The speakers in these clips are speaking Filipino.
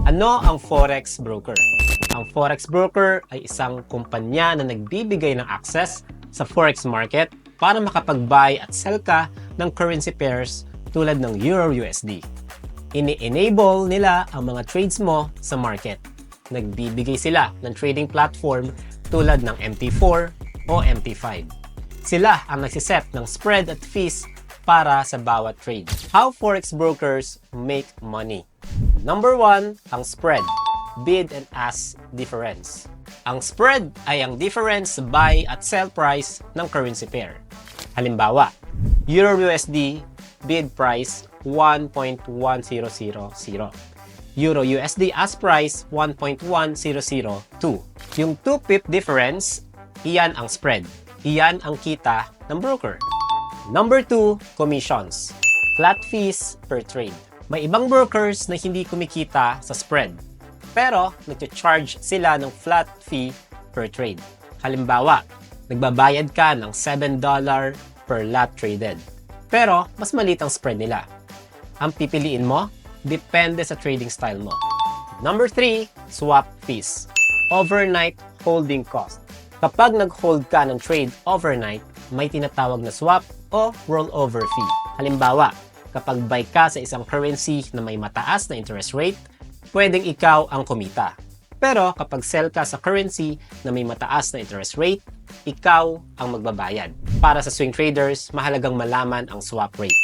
Ano ang Forex Broker? Ang Forex Broker ay isang kumpanya na nagbibigay ng access sa Forex market para makapag-buy at sell ka ng currency pairs tulad ng Euro-USD. Ini-enable nila ang mga trades mo sa market. Nagbibigay sila ng trading platform tulad ng MT4 o MT5. Sila ang nagsiset ng spread at fees para sa bawat trade. How Forex brokers make money? Number 1, ang spread. Bid and ask difference. Ang spread ay ang difference sa buy at sell price ng currency pair. Halimbawa, Euro-USD bid price 1.1000. Euro-USD ask price 1.1002. Yung 2 pip difference, iyan ang spread. Iyan ang kita ng broker. Number 2, commissions. Flat fees per trade. May ibang brokers na hindi kumikita sa spread, pero nag-charge sila ng flat fee per trade. Halimbawa, nagbabayad ka ng $7 per lot traded, pero mas maliit ang spread nila. Ang pipiliin mo, depende sa trading style mo. Number 3, swap fees. Overnight holding cost. Kapag nag-hold ka ng trade overnight, may tinatawag na swap o rollover fee. Halimbawa, kapag buy ka sa isang currency na may mataas na interest rate, pwedeng ikaw ang kumita. Pero kapag sell ka sa currency na may mataas na interest rate, ikaw ang magbabayad. Para sa swing traders, mahalagang malaman ang swap rates.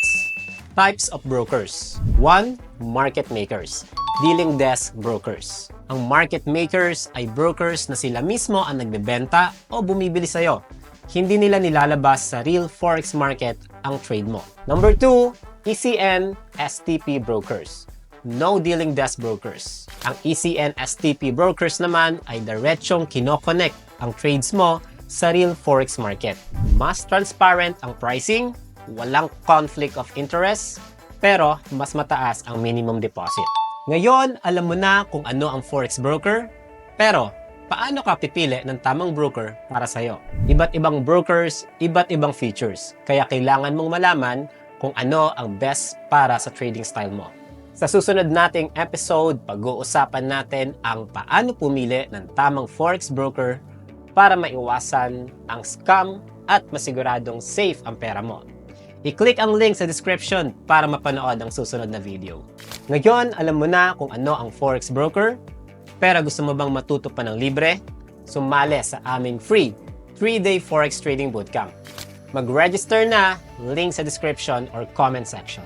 Types of brokers. 1. Market makers. Dealing desk brokers. Ang market makers ay brokers na sila mismo ang nagbebenta o bumibili sa'yo. Hindi nila nilalabas sa real forex market ang trade mo. Number 2, ECN STP brokers. No dealing desk brokers. Ang ECN STP brokers naman ay diretsyong kinoconnect ang trades mo sa real forex market. Mas transparent ang pricing, walang conflict of interest, pero mas mataas ang minimum deposit. Ngayon, alam mo na kung ano ang forex broker, pero paano ka pipili ng tamang broker para sa'yo? Iba't ibang brokers, iba't ibang features, kaya kailangan mong malaman kung ano ang best para sa trading style mo. Sa susunod nating episode, pag-uusapan natin ang paano pumili ng tamang forex broker para maiwasan ang scam at masiguradong safe ang pera mo. I-click ang link sa description para mapanood ang susunod na video. Ngayon, alam mo na kung ano ang forex broker, pero gusto mo bang matuto pa ng libre? Sumali sa aming free 3-day forex trading bootcamp. Mag-register na, link sa description or comment section.